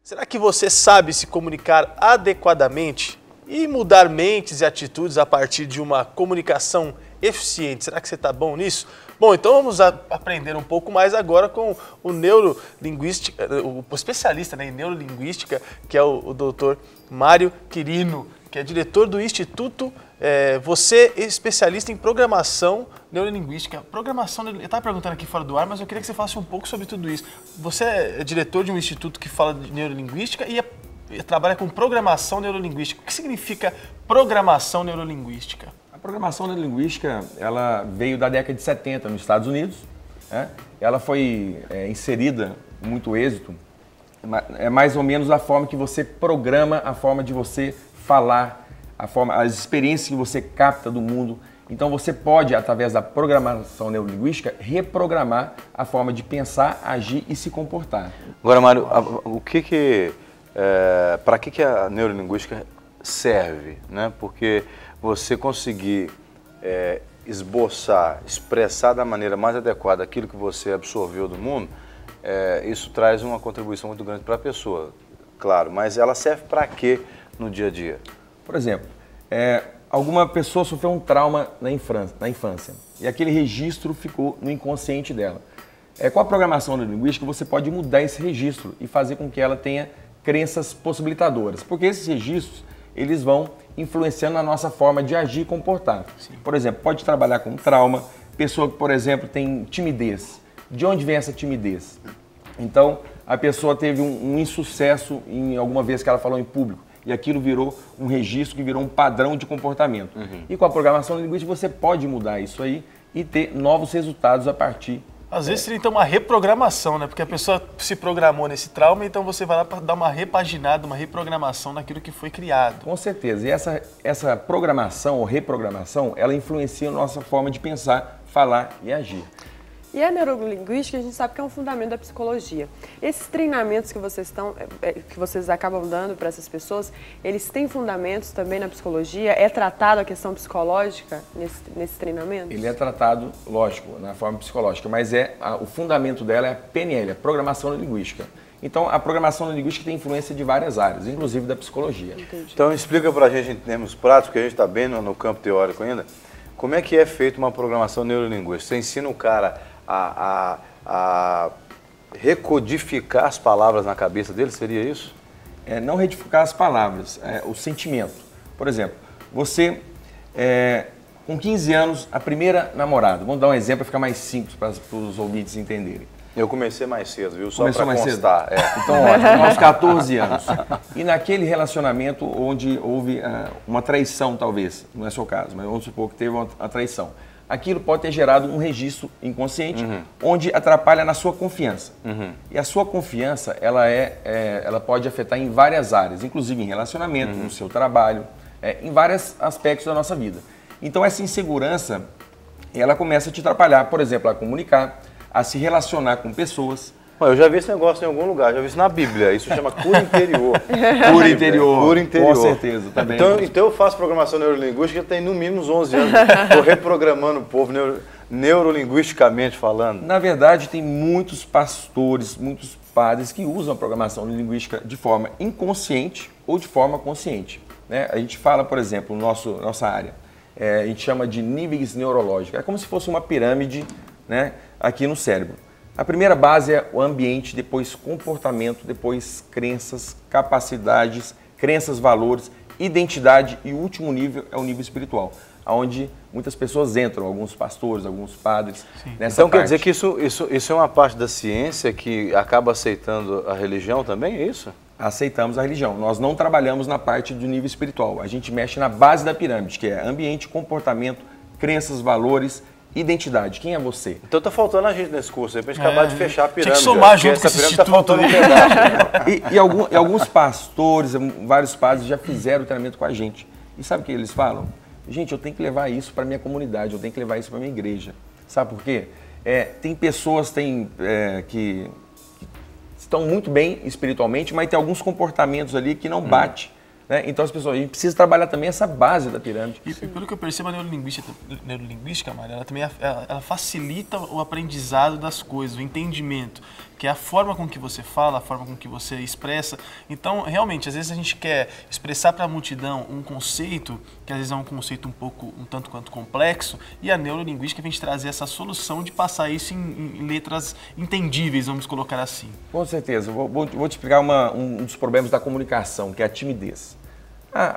Será que você sabe se comunicar adequadamente e mudar mentes e atitudes a partir de uma comunicação eficiente? Será que você está bom nisso? Bom, então vamos aprender um pouco mais agora com o neurolinguística, o especialista em neurolinguística, que é o Dr. Mário Quirino, que é diretor do Instituto. Você é especialista em programação neurolinguística. Programação, eu estava perguntando aqui fora do ar, mas eu queria que você falasse um pouco sobre tudo isso. Você é diretor de um instituto que fala de neurolinguística e trabalha com programação neurolinguística. O que significa programação neurolinguística? A programação neurolinguística, ela veio da década de 70 nos Estados Unidos, né? Ela foi inserida com muito êxito. É mais ou menos a forma que você programa, a forma de você falar, as experiências que você capta do mundo. Então você pode, através da programação neurolinguística, reprogramar a forma de pensar, agir e se comportar. Agora, Mário, para que a neurolinguística serve, né? Porque você conseguir esboçar, expressar da maneira mais adequada aquilo que você absorveu do mundo, isso traz uma contribuição muito grande para a pessoa, claro. Mas ela serve para quê no dia a dia? Por exemplo, alguma pessoa sofreu um trauma na infância e aquele registro ficou no inconsciente dela. Com a programação neurolinguística, você pode mudar esse registro e fazer com que ela tenha crenças possibilitadoras, porque esses registros eles vão influenciando na nossa forma de agir e comportar. Sim. Por exemplo, pode trabalhar com trauma, pessoa que, por exemplo, tem timidez. De onde vem essa timidez? Então, a pessoa teve um insucesso em alguma vez que ela falou em público e aquilo virou um registro que virou um padrão de comportamento. Uhum. E com a programação linguística você pode mudar isso aí e ter novos resultados a partir. Às vezes seria então uma reprogramação, né? Porque a pessoa se programou nesse trauma, então você vai lá para dar uma repaginada, uma reprogramação naquilo que foi criado. Com certeza. E essa programação ou reprogramação, ela influencia a nossa forma de pensar, falar e agir. E a neurolinguística, a gente sabe que é um fundamento da psicologia. Esses treinamentos que vocês acabam dando para essas pessoas, eles têm fundamentos também na psicologia? É tratado a questão psicológica nesse treinamento? Ele é tratado, lógico, na forma psicológica, mas o fundamento dela é a PNL, a Programação Linguística. Então, a programação linguística tem influência de várias áreas, inclusive da psicologia. Entendi. Então, explica para a gente em termos práticos, porque a gente está bem no campo teórico ainda, como é que é feita uma programação neurolinguística? Você ensina o cara a recodificar as palavras na cabeça dele, seria isso? Não retificar as palavras, o sentimento. Por exemplo, você, com 15 anos, a primeira namorada, vamos dar um exemplo para ficar mais simples para os ouvintes entenderem. Eu comecei mais cedo, viu? Só Começou para mais constar. Cedo? Então, ótimo, aos 14 anos. E naquele relacionamento onde houve uma traição, talvez, não é seu caso, mas vamos supor que teve uma traição. Aquilo pode ter gerado um registro inconsciente, onde atrapalha na sua confiança. E a sua confiança, ela pode afetar em várias áreas, inclusive em relacionamento, no seu trabalho, em vários aspectos da nossa vida. Então essa insegurança, ela começa a te atrapalhar, por exemplo, a comunicar, a se relacionar com pessoas. Eu já vi esse negócio em algum lugar, já vi isso na Bíblia, isso chama cura interior. Cura interior, cura interior. Com certeza, também. Então eu faço programação neurolinguística, tem no mínimo uns 11 anos, estou reprogramando o povo neurolinguisticamente falando. Na verdade, tem muitos pastores, muitos padres que usam a programação linguística de forma inconsciente ou de forma consciente, né? A gente fala, por exemplo, nossa área, a gente chama de níveis neurológicos, é como se fosse uma pirâmide, né, aqui no cérebro. A primeira base é o ambiente, depois comportamento, depois crenças, capacidades, crenças, valores, identidade e o último nível é o nível espiritual, onde muitas pessoas entram, alguns pastores, alguns padres. Nessa então parte. Quer dizer que isso é uma parte da ciência que acaba aceitando a religião também, é isso? Aceitamos a religião. Nós não trabalhamos na parte do nível espiritual, a gente mexe na base da pirâmide, que é ambiente, comportamento, crenças, valores, identidade. Quem é você? Então tá faltando a gente nesse curso aí pra gente acabar de fechar a pirâmide. Tinha que somar junto com esse pirâmide instituto. Tá faltando um pedaço. E alguns pastores, vários padres já fizeram o treinamento com a gente. E sabe o que eles falam? Gente, eu tenho que levar isso para minha comunidade, eu tenho que levar isso para minha igreja. Sabe por quê? Tem pessoas que estão muito bem espiritualmente, mas tem alguns comportamentos ali que não bate né? Então as pessoas, a gente precisa trabalhar também essa base da pirâmide. E pelo que eu percebo, a neurolinguística, Mário, ela também ela facilita o aprendizado das coisas, o entendimento, que é a forma com que você fala, a forma com que você expressa. Então, realmente, às vezes a gente quer expressar para a multidão um conceito, que às vezes é um conceito um tanto quanto complexo, e a neurolinguística vem te trazer essa solução de passar isso em letras entendíveis, vamos colocar assim. Com certeza. Vou te explicar um dos problemas da comunicação, que é a timidez.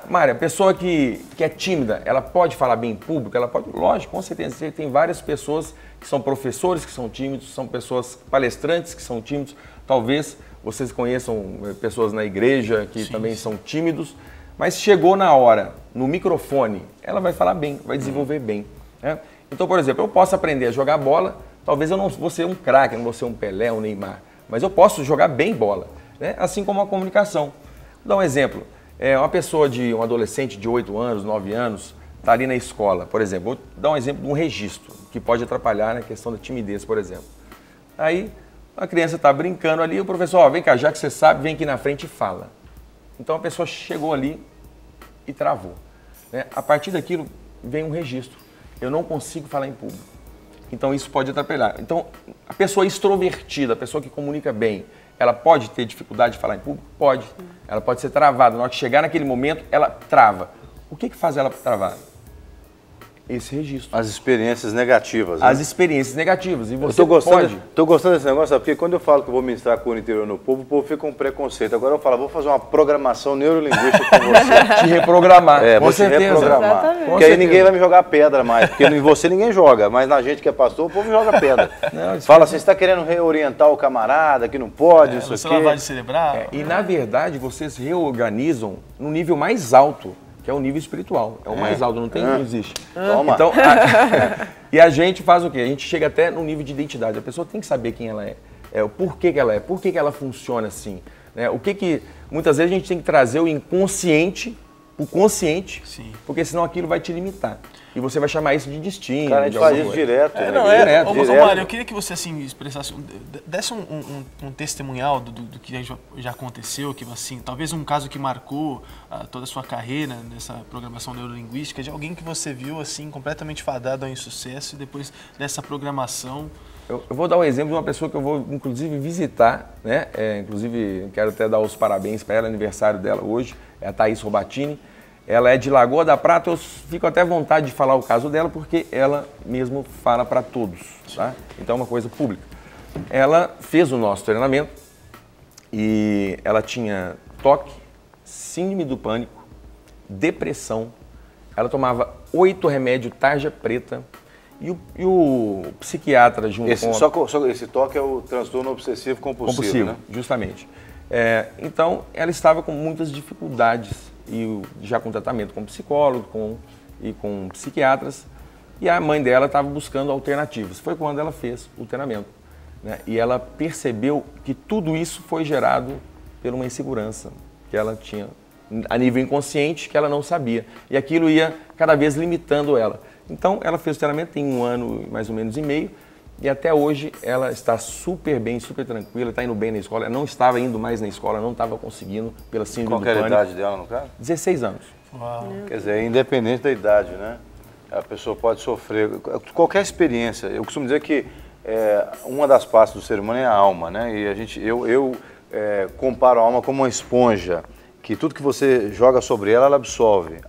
Mária, a pessoa que é tímida, ela pode falar bem em público? Ela pode? Lógico, com certeza. Tem várias pessoas que são professores que são tímidos, são pessoas palestrantes que são tímidos. Talvez vocês conheçam pessoas na igreja que também são tímidos, mas chegou na hora, no microfone, ela vai falar bem, vai desenvolver bem, né? Então, por exemplo, eu posso aprender a jogar bola, talvez eu não vou ser um craque, não vou ser um Pelé, um Neymar, mas eu posso jogar bem bola, né? Assim como a comunicação. Vou dar um exemplo. Um adolescente de 8 anos, 9 anos, está ali na escola, por exemplo. Vou dar um exemplo de um registro, que pode atrapalhar na questão da timidez, por exemplo. Aí, a criança está brincando ali, o professor, vem cá, já que você sabe, vem aqui na frente e fala. Então, a pessoa chegou ali e travou, né? A partir daquilo, vem um registro. Eu não consigo falar em público. Então, isso pode atrapalhar. Então, a pessoa extrovertida, a pessoa que comunica bem, ela pode ter dificuldade de falar em público? Pode. Ela pode ser travada. Na hora que chegar naquele momento, ela trava. O que faz ela travar? Esse registro. As experiências negativas. Né? As experiências negativas. E você Tô gostando desse negócio, sabe? Porque quando eu falo que eu vou ministrar cura interior no povo, o povo fica com preconceito. Agora eu falo, vou fazer uma programação neurolinguística com você. Te reprogramar. Com certeza. Te reprogramar. Porque aí ninguém vai me jogar pedra mais. Porque em você ninguém joga, mas na gente que é pastor, o povo joga pedra. Não, fala assim, você está querendo reorientar o camarada, que não pode, isso aqui. Lavagem cerebral. E na verdade, vocês reorganizam no nível mais alto, que é o nível espiritual. É o mais alto, não existe. Toma. Então, e a gente faz o quê? A gente chega até no nível de identidade. A pessoa tem que saber quem ela é, o porquê que ela é, por que ela funciona assim, né? O que muitas vezes a gente tem que trazer o inconsciente, o consciente, porque senão aquilo vai te limitar. E você vai chamar isso de destino. Cara, a gente faz isso direto. Direto. Mário, eu queria que você assim, expressasse, desse um testemunhal do que já aconteceu, que assim, talvez um caso que marcou toda a sua carreira nessa programação neurolinguística, de alguém que você viu assim, completamente fadado ao insucesso e depois dessa programação. Eu vou dar um exemplo de uma pessoa que eu vou, inclusive, visitar, né? Inclusive, quero até dar os parabéns para ela, aniversário dela hoje, é a Thaís Robatini. Ela é de Lagoa da Prata, eu fico até à vontade de falar o caso dela, porque ela mesmo fala para todos, tá? Então é uma coisa pública. Ela fez o nosso treinamento e ela tinha toque, síndrome do pânico, depressão, ela tomava 8 remédios tarja preta e o psiquiatra junto com... Esse toque é o transtorno obsessivo compulsivo, né? Justamente. Então, ela estava com muitas dificuldades, e já com tratamento com psicólogo e com psiquiatras, e a mãe dela estava buscando alternativas. Foi quando ela fez o treinamento, né? E ela percebeu que tudo isso foi gerado por uma insegurança que ela tinha a nível inconsciente, que ela não sabia, e aquilo ia cada vez limitando ela. Então ela fez o treinamento tem 1 ano mais ou menos e meio, e até hoje ela está super bem, super tranquila, está indo bem na escola. Ela não estava indo mais na escola, não estava conseguindo pela síndrome do pânico. Qual é a idade dela, no caso? 16 anos. Uau. Quer dizer, independente da idade, né? A pessoa pode sofrer qualquer experiência. Eu costumo dizer que uma das partes do ser humano é a alma, né? E eu comparo a alma como uma esponja, que tudo que você joga sobre ela, ela absorve.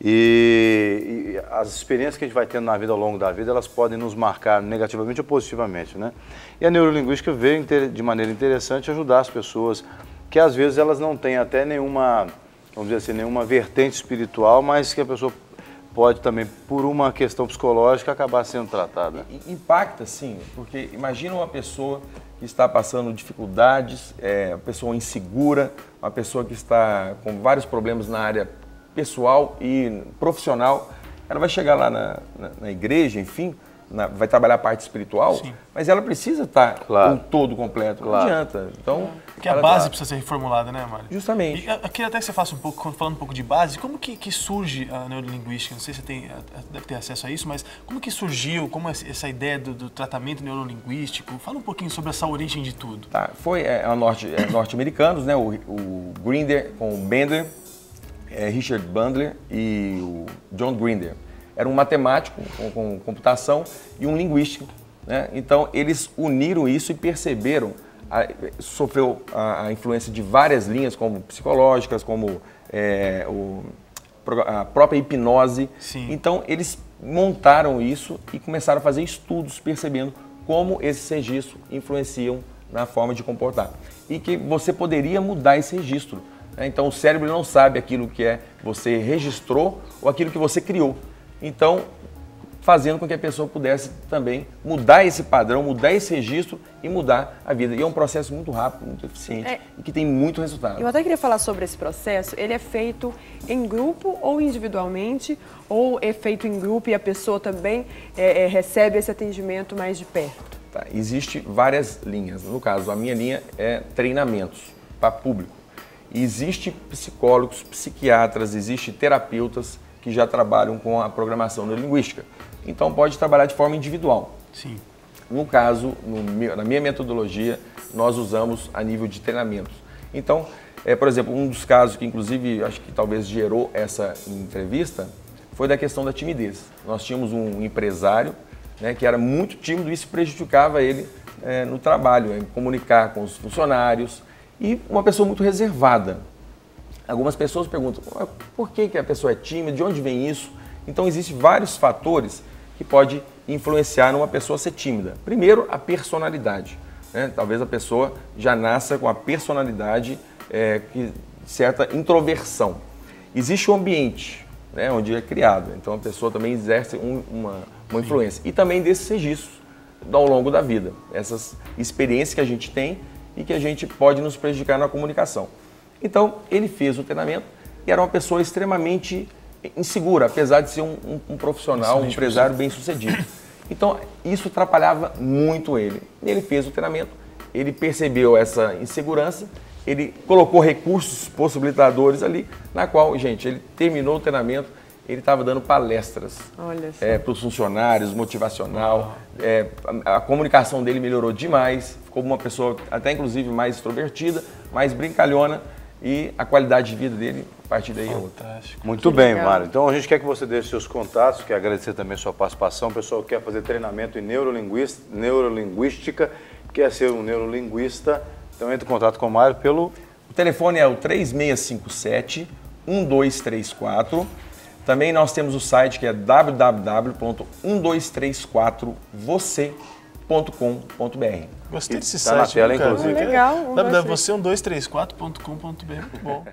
E as experiências que a gente vai tendo na vida ao longo da vida, elas podem nos marcar negativamente ou positivamente, né? E a neurolinguística veio de maneira interessante ajudar as pessoas que às vezes elas não têm até nenhuma, vamos dizer assim, nenhuma vertente espiritual, mas que a pessoa pode também, por uma questão psicológica, acabar sendo tratada. Impacta, sim, porque imagina uma pessoa que está passando dificuldades, uma pessoa insegura, uma pessoa que está com vários problemas na área pessoal e profissional, ela vai chegar lá na igreja, enfim, vai trabalhar a parte espiritual, sim, mas ela precisa estar com todo completo, não adianta. Então, porque a base precisa ser reformulada, né, Mário? Justamente. E eu queria até que você faça falando um pouco de base, como que surge a neurolinguística? Não sei se você deve ter acesso a isso, mas como que surgiu, como essa ideia do tratamento neurolinguístico? Fala um pouquinho sobre essa origem de tudo. Tá, foi norte-americanos, né, o Grinder com o Bender, Richard Bandler e o John Grinder. Era um matemático com computação e um linguístico, né? Então, eles uniram isso e perceberam, sofreu a influência de várias linhas, como psicológicas, como a própria hipnose. Sim. Então, eles montaram isso e começaram a fazer estudos percebendo como esses registros influenciam na forma de comportar. E que você poderia mudar esse registro, né? Então, o cérebro não sabe aquilo que você registrou ou aquilo que você criou. Então, fazendo com que a pessoa pudesse também mudar esse padrão, mudar esse registro e mudar a vida. E é um processo muito rápido, muito eficiente e que tem muito resultado. Eu até queria falar sobre esse processo. Ele é feito em grupo ou individualmente? Ou é feito em grupo e a pessoa também recebe esse atendimento mais de perto? Tá, existe várias linhas. No caso, a minha linha é treinamentos para público. Existe psicólogos, psiquiatras, existe terapeutas que já trabalham com a programação neurolinguística. Então, pode trabalhar de forma individual. Sim. No caso, na minha metodologia, nós usamos a nível de treinamentos. Então, por exemplo, um dos casos que, inclusive, acho que talvez gerou essa entrevista, foi da questão da timidez. Nós tínhamos um empresário, né, que era muito tímido e isso prejudicava ele no trabalho, em comunicar com os funcionários, e uma pessoa muito reservada. Algumas pessoas perguntam, por que a pessoa é tímida, de onde vem isso? Então, existem vários fatores que podem influenciar numa pessoa ser tímida. Primeiro, a personalidade, né? Talvez a pessoa já nasça com a personalidade, certa introversão. Existe o ambiente, né, onde é criado, então a pessoa também exerce uma influência. E também desses registros ao longo da vida, essas experiências que a gente tem e que a gente pode nos prejudicar na comunicação. Então, ele fez o treinamento e era uma pessoa extremamente insegura, apesar de ser um profissional, um empresário bem-sucedido. Então, isso atrapalhava muito ele. Ele fez o treinamento, ele percebeu essa insegurança, ele colocou recursos possibilitadores ali, na qual, gente, ele terminou o treinamento, ele estava dando palestras para os funcionários, motivacional, a comunicação dele melhorou demais, ficou uma pessoa até inclusive mais extrovertida, mais brincalhona, e a qualidade de vida dele, a partir daí, é outra. Muito bem, Mário. Então a gente quer que você deixe seus contatos, quer agradecer também a sua participação. O pessoal quer fazer treinamento em neurolinguística, quer ser um neurolinguista, então entre em contato com o Mário pelo... O telefone é o 3657-1234. Também nós temos o site que é www.1234você.com.br. Gostei desse Tá na site, tela, cara. inclusive. Legal. www.você1234.com.br. Muito bom.